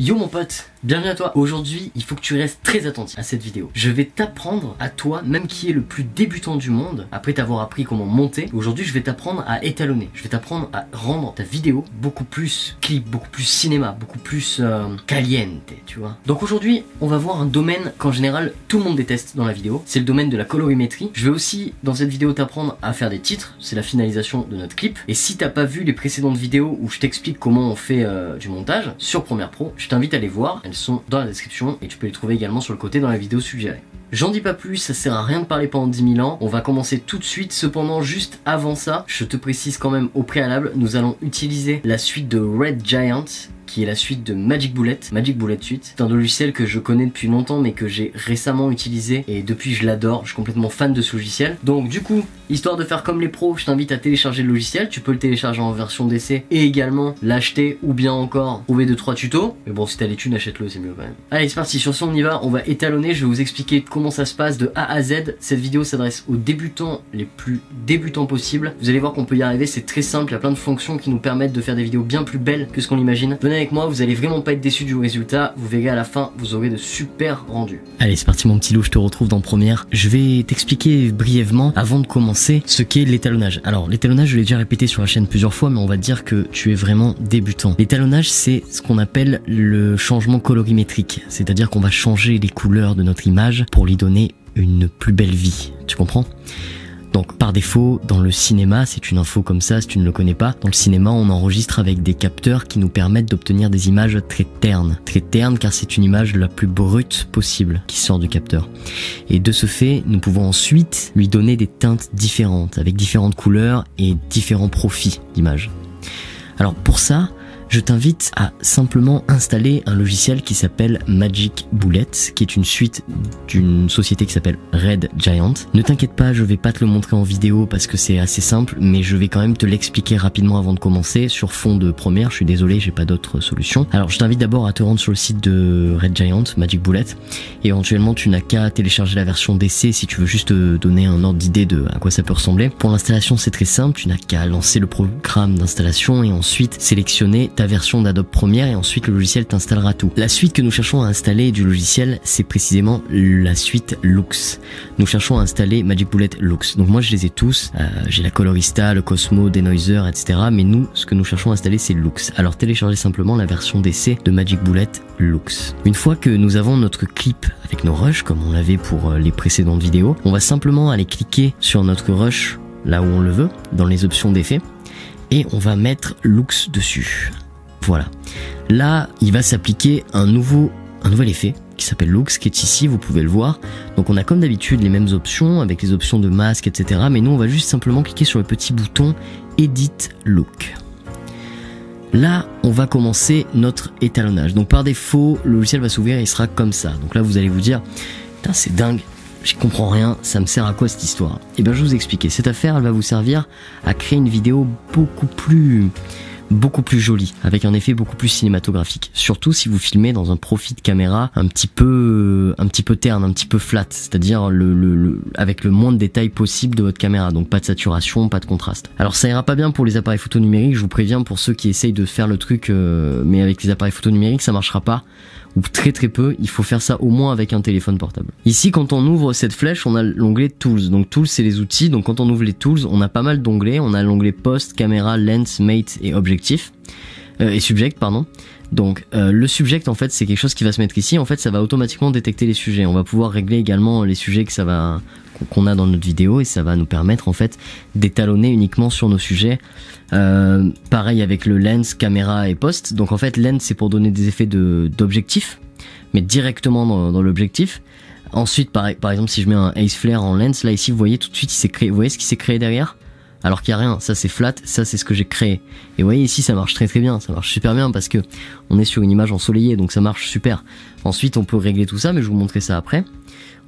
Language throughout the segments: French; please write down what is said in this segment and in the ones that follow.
Yo mon pote, bienvenue à toi. Aujourd'hui, il faut que tu restes très attentif à cette vidéo. Je vais t'apprendre à toi, même qui est le plus débutant du monde, après t'avoir appris comment monter. Aujourd'hui, je vais t'apprendre à étalonner. Je vais t'apprendre à rendre ta vidéo beaucoup plus clip, beaucoup plus cinéma, beaucoup plus caliente, tu vois. Donc aujourd'hui, on va voir un domaine qu'en général tout le monde déteste dans la vidéo. C'est le domaine de la colorimétrie. Je vais aussi dans cette vidéo t'apprendre à faire des titres. C'est la finalisation de notre clip. Et si t'as pas vu les précédentes vidéos où je t'explique comment on fait du montage sur Premiere Pro, je t'invite à les voir. Elles sont dans la description et tu peux les trouver également sur le côté dans la vidéo suggérée. J'en dis pas plus, ça sert à rien de parler pendant 10 000 ans, on va commencer tout de suite. Cependant, juste avant ça, je te précise quand même au préalable, nous allons utiliser la suite de Red Giant, qui est la suite de Magic Bullet Suite. C'est un logiciel que je connais depuis longtemps mais que j'ai récemment utilisé et depuis je l'adore, je suis complètement fan de ce logiciel. Donc du coup, histoire de faire comme les pros, je t'invite à télécharger le logiciel. Tu peux le télécharger en version d'essai et également l'acheter ou bien encore trouver 2-3 tutos. Mais bon, si t'as les thunes, achète-le, c'est mieux quand même. Allez, c'est parti, sur ce on y va, on va étalonner, je vais vous expliquer comment ça se passe de A à Z. Cette vidéo s'adresse aux débutants les plus débutants possibles. Vous allez voir qu'on peut y arriver, c'est très simple, il y a plein de fonctions qui nous permettent de faire des vidéos bien plus belles que ce qu'on imagine. Venez avec moi, vous allez vraiment pas être déçus du résultat, vous verrez à la fin, vous aurez de super rendus. Allez, c'est parti mon petit loup, je te retrouve dans Premiere. Je vais t'expliquer brièvement, avant de commencer, ce qu'est l'étalonnage. Alors l'étalonnage, je l'ai déjà répété sur la chaîne plusieurs fois, mais on va dire que tu es vraiment débutant. L'étalonnage, c'est ce qu'on appelle le changement colorimétrique, c'est-à-dire qu'on va changer les couleurs de notre image pour lui donner une plus belle vie, tu comprends ? Donc par défaut, dans le cinéma, c'est une info comme ça si tu ne le connais pas, dans le cinéma on enregistre avec des capteurs qui nous permettent d'obtenir des images très ternes car c'est une image la plus brute possible qui sort du capteur. Et de ce fait, nous pouvons ensuite lui donner des teintes différentes, avec différentes couleurs et différents profils d'image. Alors pour ça, je t'invite à simplement installer un logiciel qui s'appelle Magic Bullet, qui est une suite d'une société qui s'appelle Red Giant. Ne t'inquiète pas, je vais pas te le montrer en vidéo parce que c'est assez simple, mais je vais quand même te l'expliquer rapidement avant de commencer sur fond de Premiere. Je suis désolé, j'ai pas d'autre solution. Alors je t'invite d'abord à te rendre sur le site de Red Giant, Magic Bullet, et éventuellement tu n'as qu'à télécharger la version d'essai si tu veux juste te donner un ordre d'idée de à quoi ça peut ressembler. Pour l'installation, c'est très simple, tu n'as qu'à lancer le programme d'installation et ensuite sélectionner ta version d'Adobe Premiere et ensuite le logiciel t'installera tout. La suite que nous cherchons à installer du logiciel, c'est précisément la suite Lux. Nous cherchons à installer Magic Bullet Lux. Donc moi je les ai tous, j'ai la Colorista, le Cosmo, Denoiser, etc. Mais nous, ce que nous cherchons à installer, c'est Lux. Alors téléchargez simplement la version d'essai de Magic Bullet Lux. Une fois que nous avons notre clip avec nos rushs, comme on l'avait pour les précédentes vidéos, on va simplement aller cliquer sur notre rush là où on le veut, dans les options d'effet, et on va mettre Lux dessus. Voilà. Là, il va s'appliquer un nouvel effet qui s'appelle Lux, qui est ici, vous pouvez le voir. Donc on a comme d'habitude les mêmes options, avec les options de masque, etc. Mais nous, on va juste simplement cliquer sur le petit bouton Edit Look. Là, on va commencer notre étalonnage. Donc par défaut, le logiciel va s'ouvrir et il sera comme ça. Donc là, vous allez vous dire, putain, c'est dingue, j'y comprends rien, ça me sert à quoi cette histoire? Et bien je vais vous expliquer. Cette affaire, elle va vous servir à créer une vidéo beaucoup plus jolie, avec un effet beaucoup plus cinématographique. Surtout si vous filmez dans un profil de caméra un petit peu terne, un petit peu flat, c'est-à-dire avec le moins de détails possible de votre caméra, donc pas de saturation, pas de contraste. Alors ça ira pas bien pour les appareils photo numériques, je vous préviens, pour ceux qui essayent de faire le truc, mais avec les appareils photo numériques ça marchera pas, ou très peu, il faut faire ça au moins avec un téléphone portable. Ici, quand on ouvre cette flèche, on a l'onglet Tools. Donc Tools, c'est les outils. Donc quand on ouvre les Tools, on a pas mal d'onglets. On a l'onglet Post, Caméra, Lens, Mate et Objectif. Et Subject, pardon. Donc le Subject, en fait, c'est quelque chose qui va se mettre ici. En fait, ça va automatiquement détecter les sujets. On va pouvoir régler également les sujets qu'on a dans notre vidéo et ça va nous permettre en fait d'étalonner uniquement sur nos sujets. Pareil avec le lens, caméra et post. Donc en fait lens c'est pour donner des effets d'objectif, mais directement dans l'objectif. Ensuite par exemple si je mets un Ace Flare en lens, là ici vous voyez tout de suite il s'est créé. Vous voyez ce qui s'est créé derrière? Alors qu'il n'y a rien, ça c'est flat, ça c'est ce que j'ai créé. Et vous voyez ici ça marche très bien, ça marche super bien parce que on est sur une image ensoleillée, donc ça marche super. Ensuite on peut régler tout ça, mais je vais vous montrer ça après.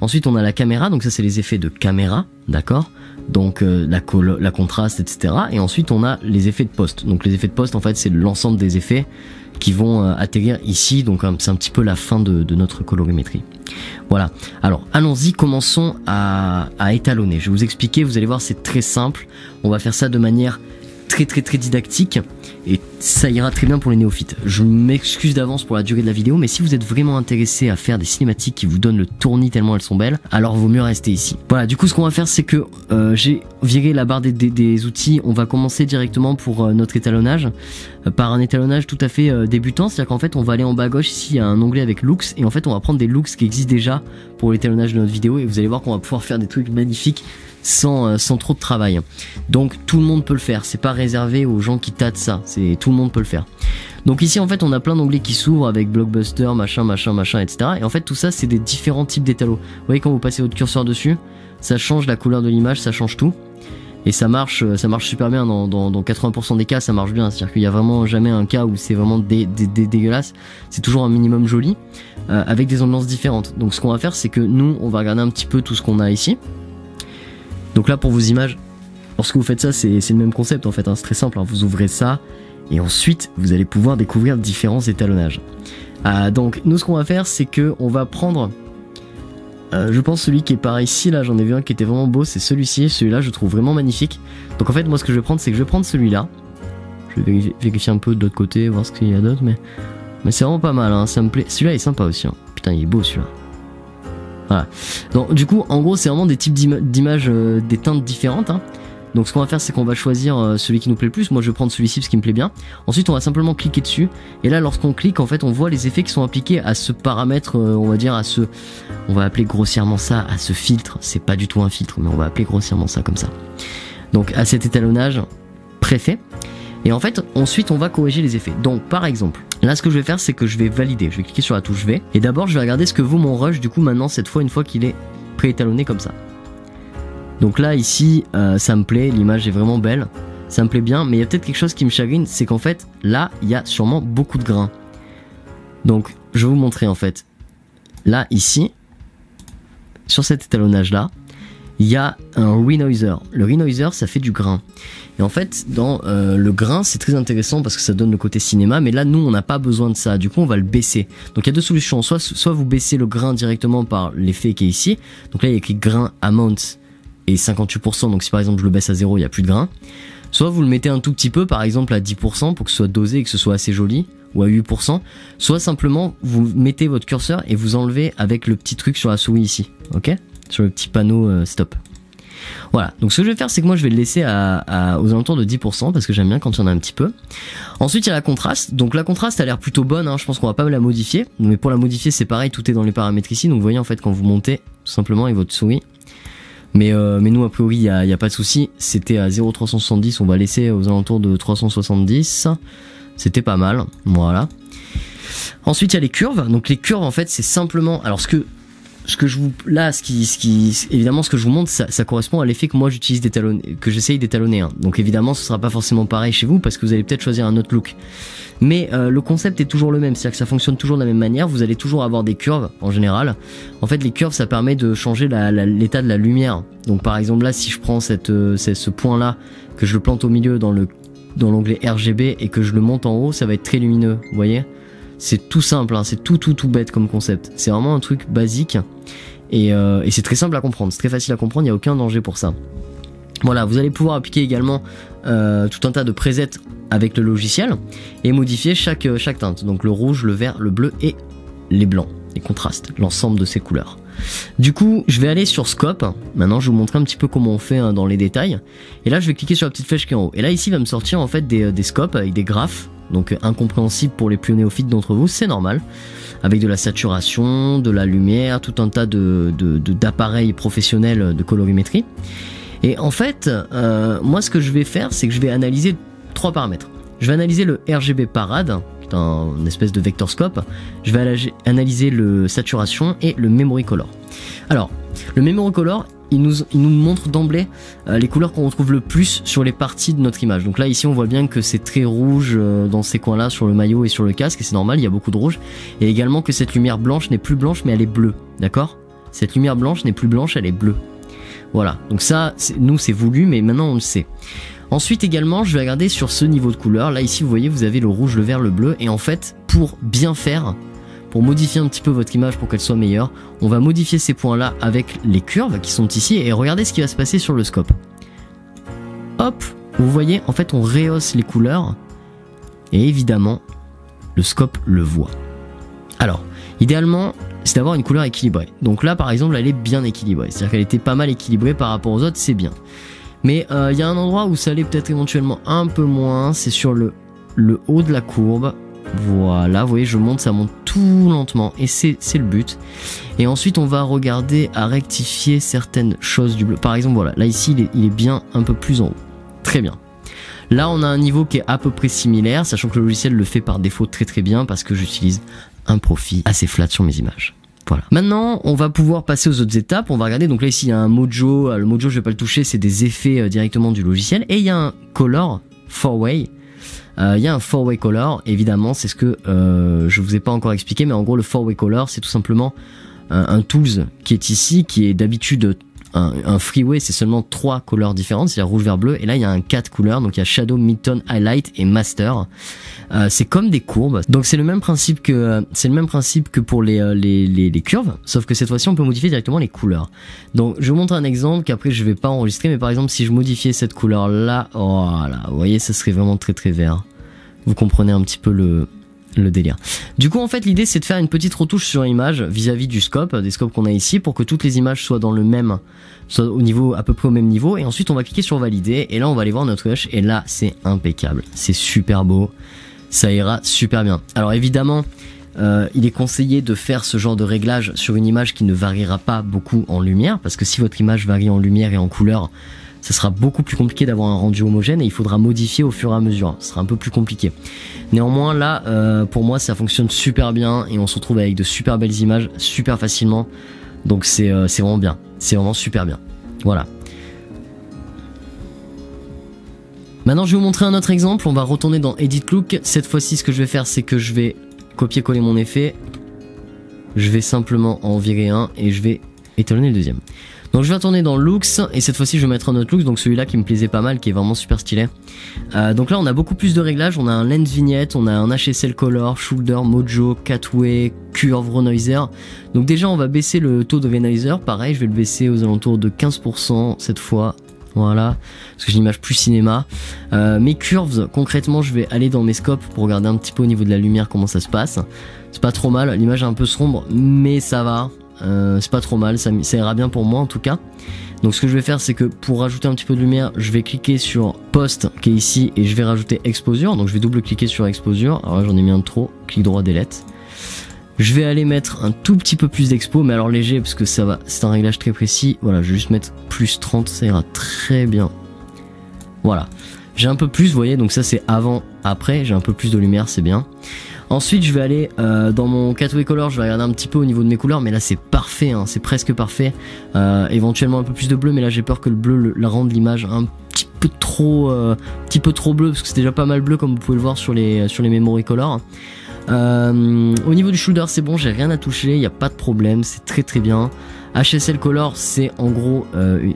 Ensuite on a la caméra, donc ça c'est les effets de caméra, d'accord, donc la contraste, etc. Et ensuite on a les effets de post. Donc les effets de post en fait c'est l'ensemble des effets qui vont atterrir ici, donc c'est un petit peu la fin de notre colorimétrie. Voilà, alors allons-y, commençons à étalonner. Je vais vous expliquer, vous allez voir c'est très simple, on va faire ça de manière très didactique et ça ira très bien pour les néophytes. Je m'excuse d'avance pour la durée de la vidéo, mais si vous êtes vraiment intéressé à faire des cinématiques qui vous donnent le tournis tellement elles sont belles, alors vaut mieux rester ici. Voilà, du coup ce qu'on va faire c'est que j'ai viré la barre des outils, on va commencer directement pour notre étalonnage, par un étalonnage tout à fait débutant, c'est-à-dire qu'en fait on va aller en bas à gauche, ici il y a un onglet avec looks, et en fait on va prendre des looks qui existent déjà pour l'étalonnage de notre vidéo, et vous allez voir qu'on va pouvoir faire des trucs magnifiques sans trop de travail. Donc tout le monde peut le faire, c'est pas réservé aux gens qui tâtent ça, c'est tout le monde peut le faire. Donc ici en fait on a plein d'onglets qui s'ouvrent avec Blockbuster, machin, etc. Et en fait tout ça c'est des différents types d'étalos. Vous voyez quand vous passez votre curseur dessus, ça change la couleur de l'image, ça change tout. Et ça marche super bien dans 80% des cas, ça marche bien. C'est-à-dire qu'il n'y a vraiment jamais un cas où c'est vraiment dégueulasse. C'est toujours un minimum joli, avec des ambiances différentes. Donc ce qu'on va faire c'est que nous on va regarder un petit peu tout ce qu'on a ici. Donc là pour vos images, lorsque vous faites ça c'est le même concept en fait, hein, c'est très simple, hein, vous ouvrez ça et ensuite vous allez pouvoir découvrir différents étalonnages. Donc nous ce qu'on va faire c'est que on va prendre, je pense celui qui est par ici, là j'en ai vu un qui était vraiment beau, c'est celui-ci, celui-là je trouve vraiment magnifique. Donc en fait moi ce que je vais prendre c'est que je vais prendre celui-là, je vais vérifier un peu de l'autre côté, voir ce qu'il y a d'autre, mais c'est vraiment pas mal, hein, ça me plaît, celui-là est sympa aussi, hein. Putain il est beau celui-là. Voilà. Donc du coup en gros c'est vraiment des types d'images, des teintes différentes, hein. Donc ce qu'on va faire c'est qu'on va choisir celui qui nous plaît le plus. Moi je vais prendre celui-ci parce qu'il me plaît bien. Ensuite on va simplement cliquer dessus, et là lorsqu'on clique en fait on voit les effets qui sont appliqués à ce paramètre, on va dire à ce, on va appeler grossièrement ça à ce filtre. C'est pas du tout un filtre mais on va appeler grossièrement ça comme ça. Donc à cet étalonnage préfet. Et en fait ensuite on va corriger les effets. Donc par exemple là ce que je vais faire c'est que je vais valider, je vais cliquer sur la touche V, et d'abord je vais regarder ce que vaut mon rush du coup maintenant cette fois, une fois qu'il est préétalonné comme ça. Donc là ici ça me plaît, l'image est vraiment belle, ça me plaît bien, mais il y a peut-être quelque chose qui me chagrine, c'est qu'en fait là il y a sûrement beaucoup de grains. Donc je vais vous montrer en fait. Là ici sur cet étalonnage là il y a un renoiser. Le renoiser ça fait du grain. Et en fait dans le grain c'est très intéressant parce que ça donne le côté cinéma, mais là nous on n'a pas besoin de ça, du coup on va le baisser. Donc il y a deux solutions, soit vous baissez le grain directement par l'effet qui est ici. Donc là il y a écrit grain amount et 58%, donc si par exemple je le baisse à 0 il n'y a plus de grain. Soit vous le mettez un tout petit peu, par exemple à 10% pour que ce soit dosé et que ce soit assez joli, ou à 8%. Soit simplement vous mettez votre curseur et vous enlevez avec le petit truc sur la souris ici, ok, sur le petit panneau stop. Voilà, donc ce que je vais faire c'est que moi je vais le laisser aux alentours de 10% parce que j'aime bien quand il y en a un petit peu. Ensuite il y a la contraste, donc la contraste a l'air plutôt bonne, hein. Je pense qu'on va pas la modifier, mais pour la modifier c'est pareil, tout est dans les paramètres ici. Donc vous voyez en fait quand vous montez tout simplement avec votre souris, mais nous a priori il y a pas de souci, c'était à 0,370, on va laisser aux alentours de 370, c'était pas mal, voilà. Ensuite il y a les curves, donc les curves en fait c'est simplement, alors ce que je vous, là évidemment ce que je vous montre ça correspond à l'effet que moi j'utilise que j'essaye d'étalonner, hein. Donc évidemment ce sera pas forcément pareil chez vous parce que vous allez peut-être choisir un autre look, mais le concept est toujours le même, c'est-à-dire que ça fonctionne toujours de la même manière. Vous allez toujours avoir des curves en général. En fait les curves ça permet de changer l'état de la lumière. Donc par exemple là si je prends ce point là, que je le plante au milieu dans l'onglet RGB et que je le monte en haut, ça va être très lumineux, vous voyez. C'est tout simple, hein, c'est tout bête comme concept. C'est vraiment un truc basique et c'est très simple à comprendre, c'est très facile à comprendre, il n'y a aucun danger pour ça. Voilà, vous allez pouvoir appliquer également tout un tas de presets avec le logiciel et modifier chaque teinte. Donc le rouge, le vert, le bleu et les blancs, les contrastes, l'ensemble de ces couleurs. Du coup, je vais aller sur Scope. Maintenant, je vais vous montrer un petit peu comment on fait, hein, dans les détails. Et là, je vais cliquer sur la petite flèche qui est en haut. Et là, ici, il va me sortir en fait des scopes avec des graphes. Donc incompréhensible pour les plus néophytes d'entre vous, c'est normal. Avec de la saturation, de la lumière, tout un tas d'appareils professionnels de colorimétrie. Et en fait, moi ce que je vais faire, c'est que je vais analyser trois paramètres. Je vais analyser le RGB parade, qui est une espèce de vector scope. Je vais analyser le saturation et le memory color. Alors, le memory color, il nous montre d'emblée les couleurs qu'on retrouve le plus sur les parties de notre image. Donc là ici on voit bien que c'est très rouge dans ces coins là, sur le maillot et sur le casque, et c'est normal, il y a beaucoup de rouge. Et également que cette lumière blanche n'est plus blanche mais elle est bleue, d'accord? Cette lumière blanche n'est plus blanche, elle est bleue. Voilà, donc ça nous c'est voulu, mais maintenant on le sait. Ensuite également je vais regarder sur ce niveau de couleur. Là ici vous voyez vous avez le rouge, le vert, le bleu, et en fait pour bien faire, pour modifier un petit peu votre image pour qu'elle soit meilleure, on va modifier ces points là avec les curves qui sont ici, et regardez ce qui va se passer sur le scope. Hop, vous voyez en fait on rehausse les couleurs, Et évidemment, le scope le voit. Alors, idéalement, c'est d'avoir une couleur équilibrée. Donc là, par exemple, elle est bien équilibrée. C'est-à-dire qu'elle était pas mal équilibrée par rapport aux autres, c'est bien. Mais il y a un endroit où ça l'est peut-être éventuellement un peu moins, c'est sur le haut de la courbe. Voilà, vous voyez, je monte, ça monte tout lentement, et c'est le but. Et ensuite, on va regarder à rectifier certaines choses du bleu. Par exemple, voilà, là ici, il est bien un peu plus en haut. Très bien. Là, on a un niveau qui est à peu près similaire, sachant que le logiciel le fait par défaut très très bien, parce que j'utilise un profil assez flat sur mes images. Voilà. Maintenant, on va pouvoir passer aux autres étapes. On va regarder, donc là ici, il y a un mojo. Le mojo, je vais pas le toucher, c'est des effets directement du logiciel. Et il y a un color 4-way. Il y a un 4-way color, évidemment, c'est ce que je vous ai pas encore expliqué, mais en gros le 4-way color c'est tout simplement un tools qui est ici, qui est d'habitude un freeway, c'est seulement 3 couleurs différentes, c'est-à-dire rouge, vert, bleu, et là il y a un 4 couleurs, donc il y a shadow, midtone, highlight et master. C'est comme des courbes, donc c'est le même principe que pour les curves, sauf que cette fois-ci on peut modifier directement les couleurs. Donc je vous montre un exemple qu'après je vais pas enregistrer, mais par exemple si je modifiais cette couleur là, voilà, vous voyez, ça serait vraiment très très vert. Vous comprenez un petit peu le délire. Du coup en fait l'idée c'est de faire une petite retouche sur l'image vis-à-vis du scope, des scopes qu'on a ici, pour que toutes les images soient dans le même, soit au niveau, à peu près au même niveau, et ensuite on va cliquer sur valider, et là on va aller voir notre rush, et là c'est impeccable, c'est super beau, ça ira super bien. Alors évidemment il est conseillé de faire ce genre de réglage sur une image qui ne variera pas beaucoup en lumière, parce que si votre image varie en lumière et en couleur, ça sera beaucoup plus compliqué d'avoir un rendu homogène et il faudra modifier au fur et à mesure. Ce sera un peu plus compliqué. Néanmoins, là, pour moi, ça fonctionne super bien et on se retrouve avec de super belles images super facilement. Donc c'est vraiment bien. C'est vraiment super bien. Voilà. Maintenant, je vais vous montrer un autre exemple. On va retourner dans Edit Look. Cette fois-ci, ce que je vais faire, c'est que je vais copier-coller mon effet. Je vais simplement en virer un et je vais étalonner le deuxième. Donc je vais retourner dans Looks et cette fois-ci je vais mettre un autre Looks, donc celui-là qui me plaisait pas mal, qui est vraiment super stylé. Donc là on a beaucoup plus de réglages, on a un Lens Vignette, on a un HSL Color, Shoulder, Mojo, Catway, Curve, Renoiser. Donc déjà on va baisser le taux de Renoiser, pareil je vais le baisser aux alentours de 15% cette fois. Voilà, parce que j'ai une image plus cinéma. Mes curves, concrètement je vais aller dans mes scopes pour regarder un petit peu au niveau de la lumière comment ça se passe. C'est pas trop mal, l'image est un peu sombre mais ça va. C'est pas trop mal, ça ira bien pour moi en tout cas. Donc ce que je vais faire c'est que pour rajouter un petit peu de lumière, je vais cliquer sur Post qui est ici et je vais rajouter Exposure. Donc je vais double cliquer sur Exposure. Alors là j'en ai mis un de trop, clic droit Delete. Je vais aller mettre un tout petit peu plus d'expo, mais alors léger parce que ça va, c'est un réglage très précis. Voilà, je vais juste mettre plus 30, ça ira très bien. Voilà, j'ai un peu plus, vous voyez, donc ça c'est avant, après, j'ai un peu plus de lumière, c'est bien. Ensuite je vais aller dans mon Catway Color, je vais regarder un petit peu au niveau de mes couleurs, mais là c'est parfait, hein, c'est presque parfait. Éventuellement un peu plus de bleu, mais là j'ai peur que le bleu la rende l'image un petit peu trop bleu, parce que c'est déjà pas mal bleu comme vous pouvez le voir sur les Memory Color. Au niveau du shoulder c'est bon, j'ai rien à toucher, il n'y a pas de problème, c'est très très bien. HSL Color c'est en gros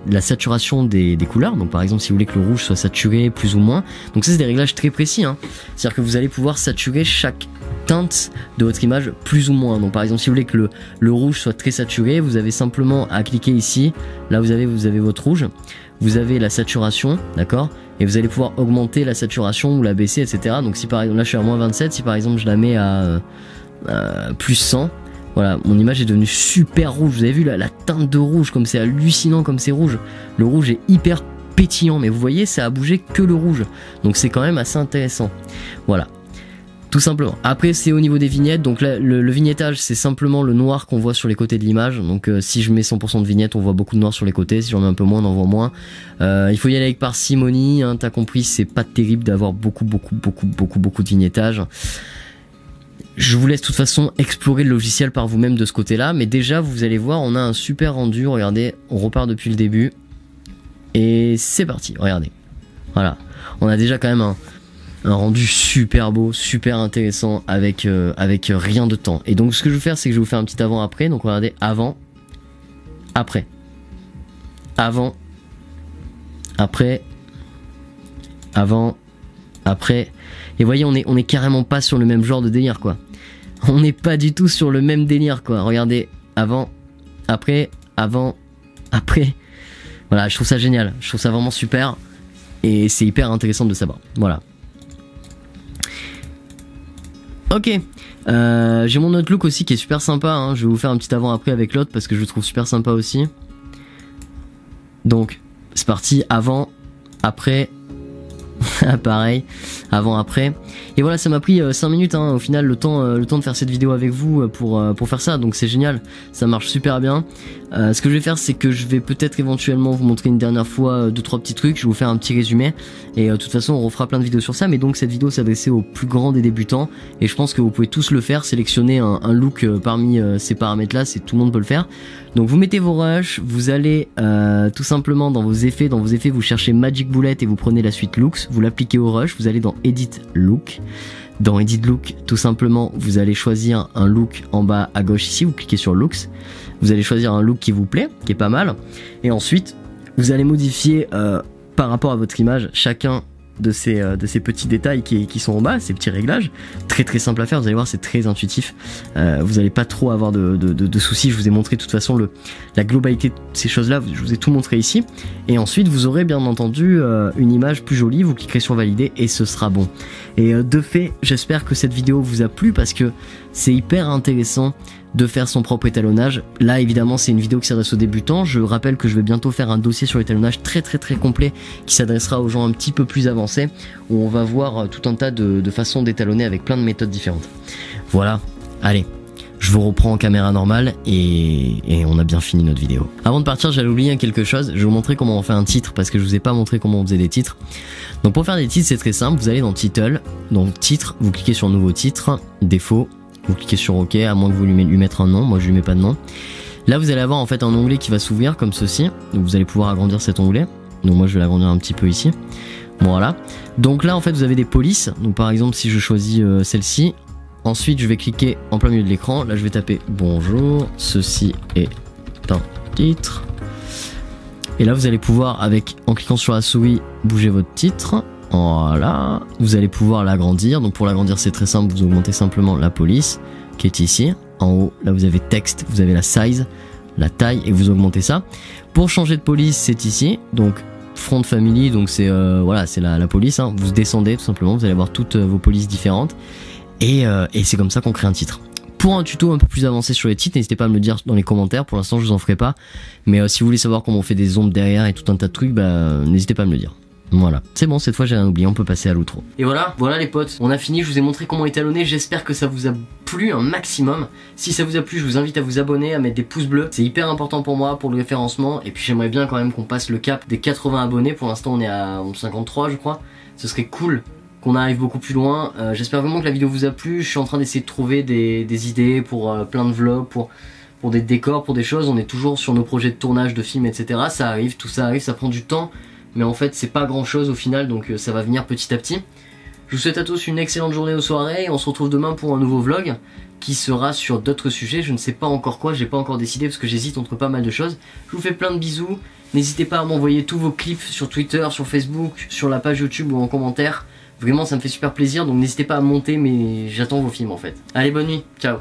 la saturation des couleurs, donc par exemple si vous voulez que le rouge soit saturé plus ou moins, donc ça c'est des réglages très précis, hein. C'est à dire que vous allez pouvoir saturer chaque teinte de votre image plus ou moins. Donc par exemple si vous voulez que le rouge soit très saturé, vous avez simplement à cliquer ici, là vous avez votre rouge, vous avez la saturation, d'accord, et vous allez pouvoir augmenter la saturation ou la baisser, etc. Donc si par exemple là je suis à moins 27, si par exemple je la mets à plus 100, voilà, mon image est devenue super rouge. Vous avez vu la teinte de rouge, comme c'est hallucinant, comme c'est rouge. Le rouge est hyper pétillant, mais vous voyez ça a bougé que le rouge, donc c'est quand même assez intéressant. Voilà, tout simplement. Après c'est au niveau des vignettes, donc là le vignettage c'est simplement le noir qu'on voit sur les côtés de l'image. Donc si je mets 100% de vignettes on voit beaucoup de noir sur les côtés, si j'en mets un peu moins on en voit moins. Il faut y aller avec parcimonie, hein, t'as compris, c'est pas terrible d'avoir beaucoup de vignettage. Je vous laisse de toute façon explorer le logiciel par vous-même de ce côté-là, mais déjà vous allez voir on a un super rendu. Regardez, on repart depuis le début et c'est parti, regardez. Voilà, on a déjà quand même un rendu super beau, super intéressant avec rien de temps. Et donc ce que je vais faire c'est que je vais vous faire un petit avant-après. Donc regardez, avant, après, avant, après, avant, après. Et voyez on est carrément pas sur le même genre de délire quoi. On n'est pas du tout sur le même délire quoi. Regardez, avant, après, avant, après. Voilà, je trouve ça génial, je trouve ça vraiment super et c'est hyper intéressant de savoir. Voilà. Ok, j'ai mon autre look aussi qui est super sympa, hein. Je vais vous faire un petit avant-après avec l'autre parce que je le trouve super sympa aussi. Donc, c'est parti, avant, après, pareil, avant, après. Et voilà, ça m'a pris 5 minutes, hein, au final, le temps de faire cette vidéo avec vous pour faire ça, donc c'est génial, ça marche super bien. Ce que je vais faire, c'est que je vais peut-être éventuellement vous montrer une dernière fois 2-3 petits trucs, je vais vous faire un petit résumé, et de toute façon on refera plein de vidéos sur ça, mais donc cette vidéo s'adressait aux plus grands des débutants, et je pense que vous pouvez tous le faire, sélectionner un look parmi ces paramètres là, tout le monde peut le faire. Donc vous mettez vos rushs, vous allez tout simplement dans vos effets vous cherchez Magic Bullet et vous prenez la suite Looks, vous l'appliquez au rush, vous allez dans Edit Look. Dans Edit Look, tout simplement, vous allez choisir un look en bas à gauche ici, vous cliquez sur Looks, vous allez choisir un look qui vous plaît, qui est pas mal, et ensuite vous allez modifier par rapport à votre image chacun de ces petits détails qui sont en bas, ces petits réglages, très simple à faire, vous allez voir c'est très intuitif, vous n'allez pas trop avoir de soucis, je vous ai montré de toute façon la globalité de ces choses là, je vous ai tout montré ici, et ensuite vous aurez bien entendu une image plus jolie, vous cliquerez sur valider et ce sera bon. Et de fait, j'espère que cette vidéo vous a plu parce que c'est hyper intéressant de faire son propre étalonnage. Là évidemment c'est une vidéo qui s'adresse aux débutants, je rappelle que je vais bientôt faire un dossier sur l'étalonnage très complet qui s'adressera aux gens un petit peu plus avancés, où on va voir tout un tas de façons d'étalonner avec plein de méthodes différentes. Voilà, allez, je vous reprends en caméra normale et on a bien fini notre vidéo. Avant de partir, j'allais oublier quelque chose, je vais vous montrer comment on fait un titre parce que je vous ai pas montré comment on faisait des titres. Donc pour faire des titres c'est très simple, vous allez dans Title, donc titre, vous cliquez sur nouveau titre, défaut, vous cliquez sur OK, à moins que vous lui mettre un nom, moi je lui mets pas de nom. Là vous allez avoir en fait un onglet qui va s'ouvrir comme ceci, donc vous allez pouvoir agrandir cet onglet, donc moi je vais l'agrandir un petit peu ici, voilà. Donc là en fait vous avez des polices, donc par exemple si je choisis celle-ci, ensuite je vais cliquer en plein milieu de l'écran, là je vais taper bonjour, ceci est un titre, et là vous allez pouvoir en cliquant sur la souris bouger votre titre. Voilà, vous allez pouvoir l'agrandir, donc pour l'agrandir c'est très simple, vous augmentez simplement la police qui est ici, en haut là vous avez texte, vous avez la size, la taille et vous augmentez ça. Pour changer de police c'est ici, donc front family, donc c'est voilà, c'est la police, hein. Vous descendez tout simplement, vous allez avoir toutes vos polices différentes et c'est comme ça qu'on crée un titre. Pour un tuto un peu plus avancé sur les titres, n'hésitez pas à me le dire dans les commentaires, pour l'instant je vous en ferai pas, mais si vous voulez savoir comment on fait des ombres derrière et tout un tas de trucs, n'hésitez pas à me le dire. Voilà, c'est bon, cette fois j'ai rien oublié, on peut passer à l'outro. Et voilà les potes, on a fini, je vous ai montré comment étalonner, j'espère que ça vous a plu un maximum. Si ça vous a plu, je vous invite à vous abonner, à mettre des pouces bleus, c'est hyper important pour moi, pour le référencement, et puis j'aimerais bien quand même qu'on passe le cap des 80 abonnés, pour l'instant on est à 53 je crois, ce serait cool qu'on arrive beaucoup plus loin. J'espère vraiment que la vidéo vous a plu, je suis en train d'essayer de trouver des idées pour plein de vlogs, pour des décors, pour des choses, on est toujours sur nos projets de tournage de films etc, ça arrive, tout ça arrive, ça prend du temps. Mais en fait c'est pas grand chose au final, donc ça va venir petit à petit. Je vous souhaite à tous une excellente journée ou soirée et on se retrouve demain pour un nouveau vlog qui sera sur d'autres sujets, je ne sais pas encore quoi, j'ai pas encore décidé parce que j'hésite entre pas mal de choses. Je vous fais plein de bisous, n'hésitez pas à m'envoyer tous vos clips sur Twitter, sur Facebook, sur la page YouTube ou en commentaire. Vraiment ça me fait super plaisir, donc n'hésitez pas à monter, mais j'attends vos films en fait. Allez, bonne nuit, ciao.